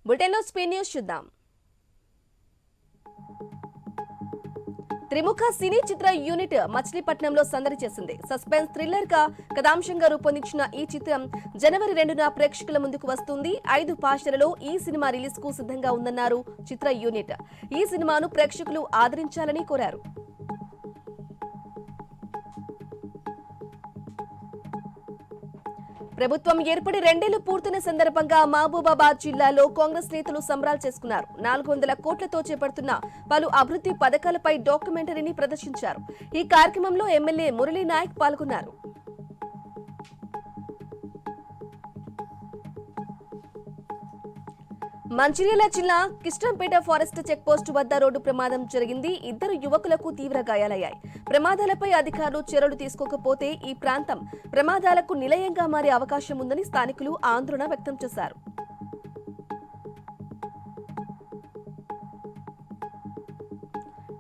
బులెటిన్లో స్పీ న్యూస్ చూద్దాం. త్రిముఖ సినీ చిత్ర యూనిట్ మచిలీపట్నంలో సందడి చేసింది. సస్పెన్స్ థ్రిల్లర్ గా కథాంశంగా రూపొందించిన ఈ చిత్రం జనవరి 2న ప్రేక్షకుల ముందుకు వస్తుంది. 5 భాషలలో ఈ సినిమా రిలీజ్ కు సిద్ధంగా ఉందన్నారు చిత్ర యూనిట్. ఈ సినిమాను ప్రేక్షకులు ఆదరించాలని కోరారు. ప్రభుత్వం ఏర్పడి 2 ఏళ్లు పూర్తయిన సందర్భంగా మహబూబాబాద్ జిల్లాలో కాంగ్రెస్ నేతలు సంబరాలు చేసుకున్నారు. 400 కోట్లతో చేపడుతున్న పలు అభివృద్ధి పథకాలపై డాక్యుమెంటరీని ప్రదర్శించారు. ఈ కార్యక్రమంలో ఎమ్మెల్యే మురళీ నాయక్ పాల్గొన్నారు. మంచిర్యాల జిల్లా కిష్టంపేట ఫారెస్ట్ చెక్పోస్టు వద్ద రోడ్డు ప్రమాదం జరిగింది. 2 యువకులకు తీవ్ర గాయాలయ్యాయి. ప్రమాదాలపై అధికారులు చర్యలు తీసుకోకపోతే ఈ ప్రాంతం ప్రమాదాలకు నిలయంగా మారే అవకాశం ఉందని స్థానికులు ఆందోళన వ్యక్తం చేశారు.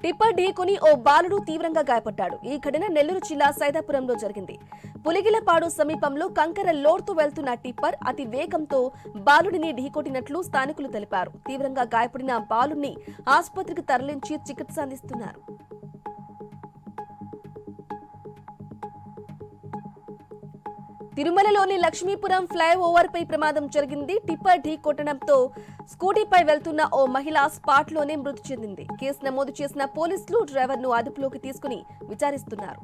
టిప్పర్ ఢీకొని ఓ బాలుడు తీవ్రంగా గాయపడ్డాడు. ఈ ఘటన నెల్లూరు జిల్లా సైదాపురంలో జరిగింది. పులిగిలపాడు సమీపంలో కంకర లోడ్తో వెళ్తున్న టిప్పర్ అతి వేగంతో బాలుడిని ఢీకొట్టినట్లు స్థానికులు తెలిపారు. తీవ్రంగా గాయపడిన బాలుడిని ఆసుపత్రికి తరలించి చికిత్స అందిస్తున్నారు. తిరుమలలోని లక్ష్మీపురం ఫ్లైఓవర్ పై ప్రమాదం జరిగింది. టిప్పర్ ఢీ కొట్టడంతో స్కూటీపై వెళ్తున్న ఓ మహిళ స్పాట్లోనే మృతి చెందింది. కేసు నమోదు చేసిన పోలీసులు డ్రైవర్ను అదుపులోకి తీసుకుని విచారిస్తున్నారు.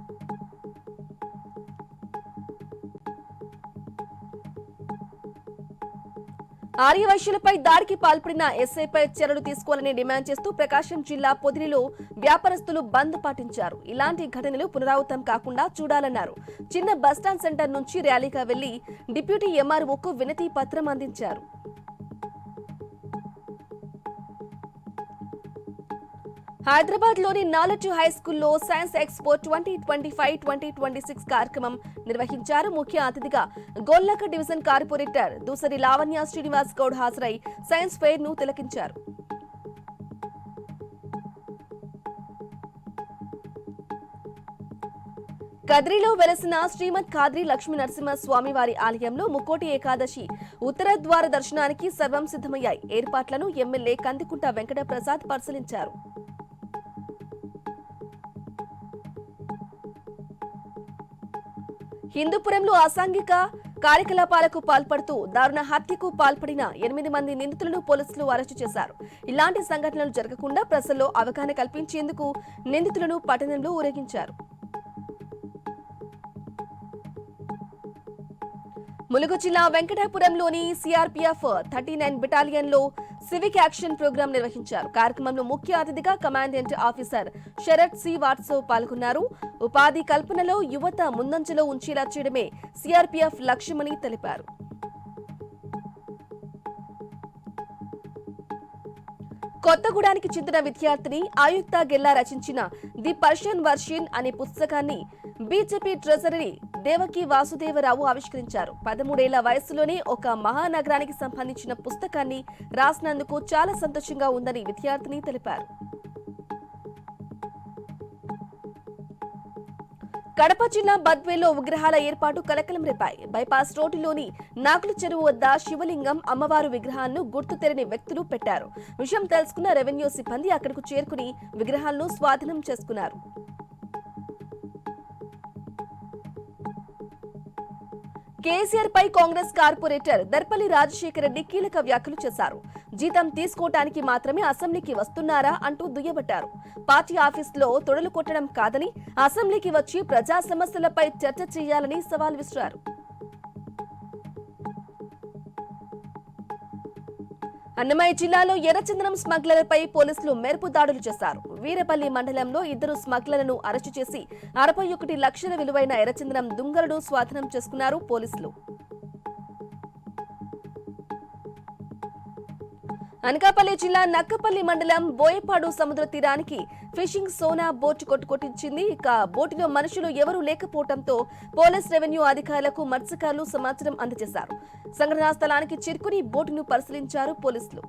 ఆర్యవైశ్యులపై దాడికి పాల్పడిన ఎస్ఐపై చర్యలు తీసుకోవాలని డిమాండ్ చేస్తూ ప్రకాశం జిల్లా పొదిలిలో వ్యాపారస్తులు బంద్ పాటించారు. ఇలాంటి ఘటనలు పునరావృతం కాకుండా చూడాలన్నారు. చిన్న బస్టాండ్ సెంటర్ నుంచి ర్యాలీగా వెళ్లి డిప్యూటీ ఎంఆర్ఓకు వినతి పత్రం అందించారు. హైదరాబాద్ లోని నాలెడ్జ్ హై స్కూల్లో సైన్స్ ఎక్స్పో 2025-2026 కార్యక్రమం నిర్వహించారు. ముఖ్య అతిథిగా గోల్లక డివిజన్ కార్పొరేటర్ దూసరి లావణ్య శ్రీనివాస్ గౌడ్ హాజరై సైన్స్ ఫెయిర్ ను తిలకించారు. కద్రిలో వెలసిన శ్రీమద్ ఖాద్రి లక్ష్మీ నరసింహ స్వామి వారి ఆలయంలో ముక్కోటి ఏకాదశి ఉత్తర ద్వార దర్శనానికి సర్వం సిద్ధమయ్యాయి. ఏర్పాట్లను ఎమ్మెల్యే కందికుంట వెంకట ప్రసాద్ పరిశీలించారు. హిందూపురంలో అసాంఘిక కార్యకలాపాలకు పాల్పడుతూ దారుణ హత్యకు పాల్పడిన 8 మంది నిందితులను పోలీసులు అరెస్టు చేశారు. ఇలాంటి సంఘటనలు జరగకుండా ప్రజల్లో అవగాహన కల్పించేందుకు నిందితులను పట్టణంలో ఊరేగించారు. ములుగు జిల్లా వెంకటాపురంలోని సిఆర్పీఎఫ్ 39 బెటాలియన్లో సివిక్ యాక్షన్ ప్రోగ్రాం నిర్వహించారు. కార్యక్రమంలో ముఖ్య అతిథిగా కమాండెంట్ ఆఫీసర్ శరత్ సి వాట్సవ్ పాల్గొన్నారు. ఉపాధి కల్పనలో యువత ముందంజలో ఉంచేలా చేయడమే సిఆర్పీఎఫ్ లక్ష్యమని తెలిపారు. కొత్తగూడానికి చెందిన విద్యార్థిని ఆయుక్త గెల్లా రచించిన ది పర్షియన్ వర్షన్ అనే పుస్తకాన్ని బీజేపీ ట్రెజరీ దేవకి వాసుదేవరావు ఆవిష్కరించారు. 13 ఏళ్ల వయసులోనే ఒక మహానగరానికి సంబంధించిన పుస్తకాన్ని రాసినందుకు చాలా సంతోషంగా ఉందని విద్యార్థిని తెలిపారు. కడప జిల్లా బద్వేల్లో విగ్రహాల ఏర్పాటు కలకలం రేపాయి. బైపాస్ రోడ్డులోని నాగుల చెరువు వద్ద శివలింగం అమ్మవారు విగ్రహాలను గుర్తు తెలియని వ్యక్తులు పెట్టారు. విషయం తెలుసుకున్న రెవెన్యూ సిబ్బంది అక్కడకు చేరుకుని విగ్రహాలను స్వాధీనం చేసుకున్నారు. కేసీఆర్ పై కాంగ్రెస్ కార్పొరేటర్ దర్పల్లి రాజశేఖర రెడ్డి కీలక వ్యాఖ్యలు చేశారు. జీతం తీసుకోవటానికి మాత్రమే అసెంబ్లీకి వస్తున్నారా అంటూ దుయ్యబట్టారు. పార్టీ ఆఫీసులో తొడలు కొట్టడం కాదని అసెంబ్లీకి వచ్చి ప్రజా సమస్యలపై చర్చ చేయాలని సవాల్ విసిరారు. అన్నమయ్య జిల్లాలో ఎర్రచందనం స్మగ్లర్పై పోలీసులు మెరుపు దాడులు చేశారు. వీరపల్లి మండలంలో 2 స్మగ్లర్లను అరెస్టు చేసి 61 లక్షల విలువైన ఎర్రచందనం దుంగలను స్వాధీనం చేసుకున్నారు పోలీసులు. అనకాపల్లి జిల్లా నక్కపల్లి మండలం బోయపాడు సముద్ర తీరానికి ఫిషింగ్ సోనా బోటు కొట్టించింది. ఇక బోటులో మనుషులు ఎవరూ లేకపోవడంతో పోలీస్ రెవెన్యూ అధికారులకు మత్స్యకారులు సమాచారం అందజేశారు. సంఘటనా స్థలానికి చేరుకుని బోటును పరిశీలించారు పోలీసులు.